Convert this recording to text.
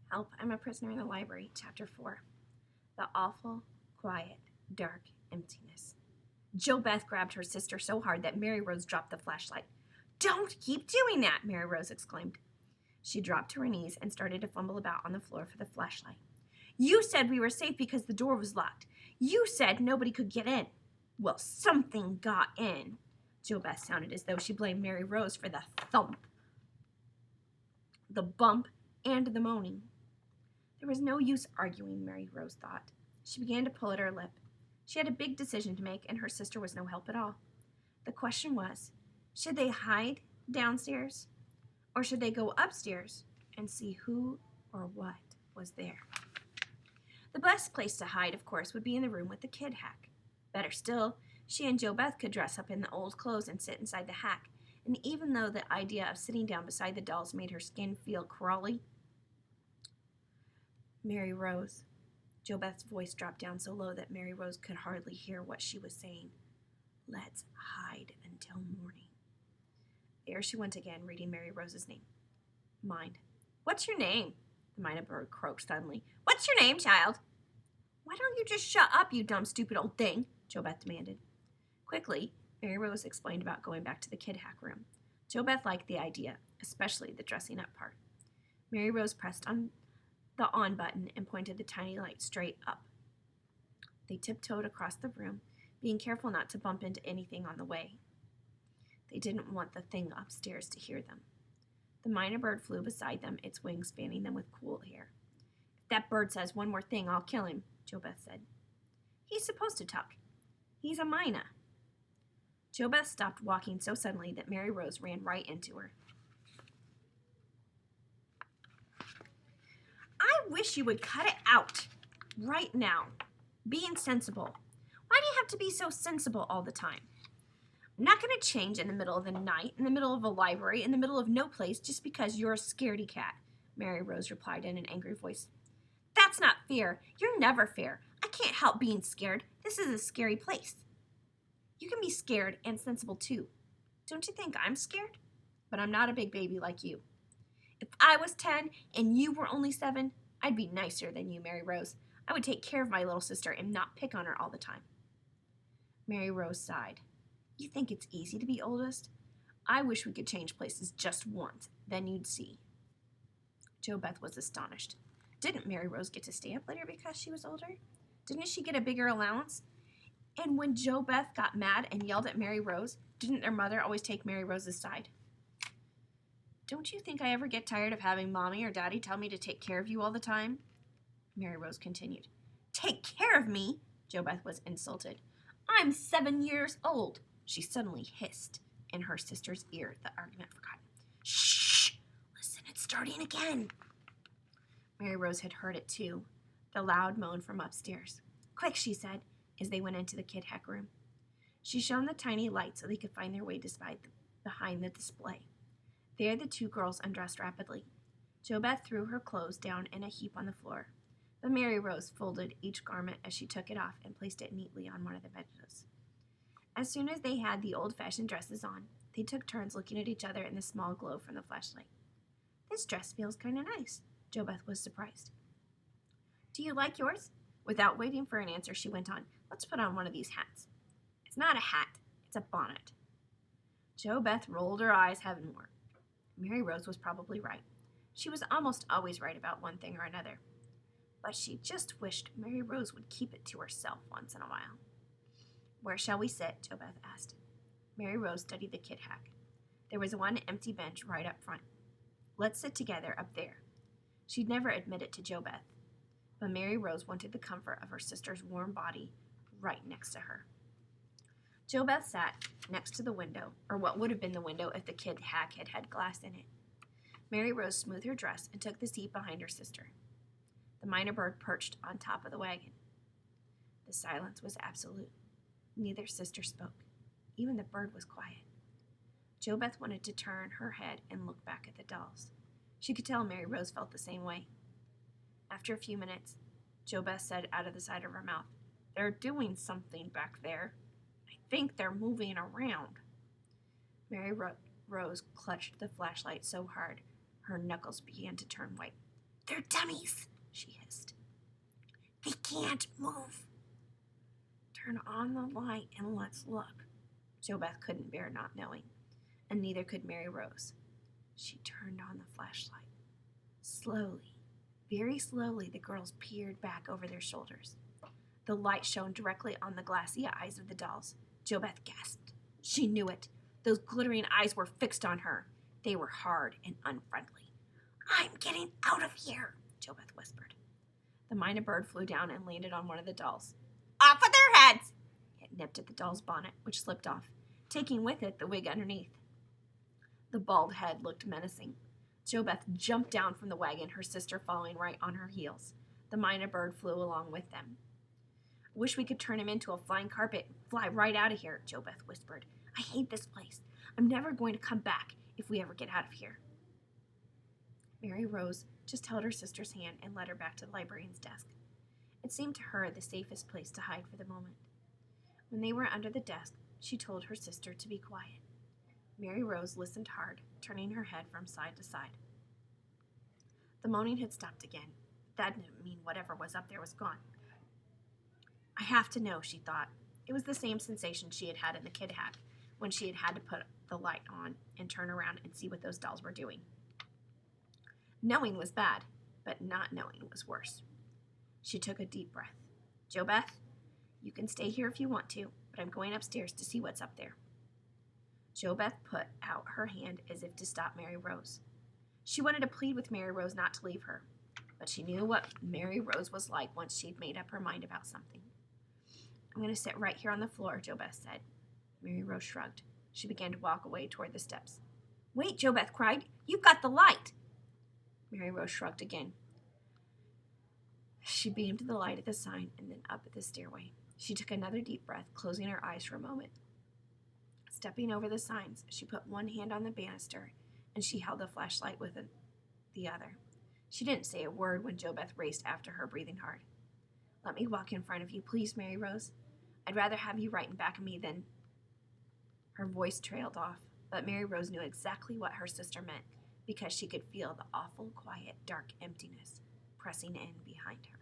Help, I'm a prisoner in the library, Chapter 4. The awful, quiet, dark emptiness. Jo Beth grabbed her sister so hard that Mary Rose dropped the flashlight. "Don't keep doing that," Mary Rose exclaimed. She dropped to her knees and started to fumble about on the floor for the flashlight. "You said we were safe because the door was locked. You said nobody could get in." "Well, something got in." Jo Beth sounded as though she blamed Mary Rose for the thump, the bump, and the moaning. There was no use arguing, Mary Rose thought. She began to pull at her lip. She had a big decision to make, and her sister was no help at all. The question was, should they hide downstairs, or should they go upstairs and see who or what was there? The best place to hide, of course, would be in the room with the kid hack. Better still, she and Jo Beth could dress up in the old clothes and sit inside the hack, and even though the idea of sitting down beside the dolls made her skin feel crawly, Mary Rose. Jo Beth's voice dropped down so low that Mary Rose could hardly hear what she was saying. "Let's hide until morning." There she went again, reading Mary Rose's name. Mind. "What's your name?" the Mina bird croaked suddenly. "What's your name, child?" "Why don't you just shut up, you dumb, stupid old thing?" Jo Beth demanded. Quickly, Mary Rose explained about going back to the kid hack room. Jo Beth liked the idea, especially the dressing up part. Mary Rose pressed on the on button and pointed the tiny light straight up. They tiptoed across the room, being careful not to bump into anything on the way. They didn't want the thing upstairs to hear them. The Mina bird flew beside them, its wings fanning them with cool air. "If that bird says one more thing, I'll kill him," Jo Beth said. "He's supposed to talk. He's a Mina." Jo Beth stopped walking so suddenly that Mary Rose ran right into her. "I wish you would cut it out right now. Being sensible. Why do you have to be so sensible all the time? I'm not going to change in the middle of the night, in the middle of a library, in the middle of no place, just because you're a scaredy cat," Mary Rose replied in an angry voice. "That's not fair. You're never fair. I can't help being scared. This is a scary place." "You can be scared and sensible too. Don't you think I'm scared? But I'm not a big baby like you. If I was 10 and you were only 7, I'd be nicer than you, Mary Rose. I would take care of my little sister and not pick on her all the time." Mary Rose sighed. "You think it's easy to be oldest? I wish we could change places just once, then you'd see." Jo Beth was astonished. Didn't Mary Rose get to stay up later because she was older? Didn't she get a bigger allowance? And when Jo Beth got mad and yelled at Mary Rose, didn't their mother always take Mary Rose's side? "Don't you think I ever get tired of having Mommy or Daddy tell me to take care of you all the time?" Mary Rose continued. "Take care of me?" Jo Beth was insulted. "I'm 7 years old." She suddenly hissed in her sister's ear, the argument forgotten. "Shh! Listen, it's starting again." Mary Rose had heard it too, the loud moan from upstairs. "Quick," she said, as they went into the kid hack room. She shone the tiny light so they could find their way behind the display. There the two girls undressed rapidly. Jo Beth threw her clothes down in a heap on the floor, but Mary Rose folded each garment as she took it off and placed it neatly on one of the benches. As soon as they had the old-fashioned dresses on, they took turns looking at each other in the small glow from the flashlight. "This dress feels kind of nice," Jo Beth was surprised. "Do you like yours?" Without waiting for an answer, she went on, "Let's put on one of these hats." "It's not a hat, it's a bonnet." Jo Beth rolled her eyes heavenward. Mary Rose was probably right. She was almost always right about one thing or another. But she just wished Mary Rose would keep it to herself once in a while. "Where shall we sit?" Jo Beth asked. Mary Rose studied the kid hack. There was one empty bench right up front. "Let's sit together up there." She'd never admit it to Jo Beth, but Mary Rose wanted the comfort of her sister's warm body right next to her. Jo Beth sat next to the window, or what would have been the window if the kid hack had had glass in it. Mary Rose smoothed her dress and took the seat behind her sister. The Mina bird perched on top of the wagon. The silence was absolute. Neither sister spoke. Even the bird was quiet. Jo Beth wanted to turn her head and look back at the dolls. She could tell Mary Rose felt the same way. After a few minutes, Jo Beth said out of the side of her mouth, "They're doing something back there. I think they're moving around." Mary Rose clutched the flashlight so hard, her knuckles began to turn white. They're dummies, she hissed. They can't move. Turn on the light and let's look. JoBeth couldn't bear not knowing, and neither could Mary Rose. She turned on the flashlight. Slowly, very slowly, the girls peered back over their shoulders. The light shone directly on the glassy eyes of the dolls. JoBeth gasped. She knew it. Those glittering eyes were fixed on her. They were hard and unfriendly. I'm getting out of here, JoBeth whispered. The minor bird flew down and landed on one of the dolls. Off with their heads! It nipped at the doll's bonnet, which slipped off, taking with it the wig underneath. The bald head looked menacing. JoBeth jumped down from the wagon, her sister following right on her heels. The minor bird flew along with them. Wish we could turn him into a flying carpet and fly right out of here, JoBeth whispered. I hate this place. I'm never going to come back if we ever get out of here. Mary Rose just held her sister's hand and led her back to the librarian's desk. It seemed to her the safest place to hide for the moment. When they were under the desk, she told her sister to be quiet. Mary Rose listened hard, turning her head from side to side. The moaning had stopped again. That didn't mean whatever was up there was gone. I have to know, she thought. It was the same sensation she had had in the kid hack, when she had had to put the light on and turn around and see what those dolls were doing. Knowing was bad, but not knowing was worse. She took a deep breath. JoBeth, you can stay here if you want to, but I'm going upstairs to see what's up there. JoBeth put out her hand as if to stop Mary Rose. She wanted to plead with Mary Rose not to leave her, but she knew what Mary Rose was like once she'd made up her mind about something. I'm going to sit right here on the floor, JoBeth said. Mary Rose shrugged. She began to walk away toward the steps. Wait, JoBeth cried. You've got the light. Mary Rose shrugged again. She beamed the light at the sign and then up at the stairway. She took another deep breath, closing her eyes for a moment. Stepping over the signs, she put one hand on the banister and she held the flashlight with the other. She didn't say a word when JoBeth raced after her, breathing hard. Let me walk in front of you, please, Mary Rose. I'd rather have you right in back of me than... Her voice trailed off, but Mary Rose knew exactly what her sister meant because she could feel the awful, quiet, dark emptiness pressing in behind her.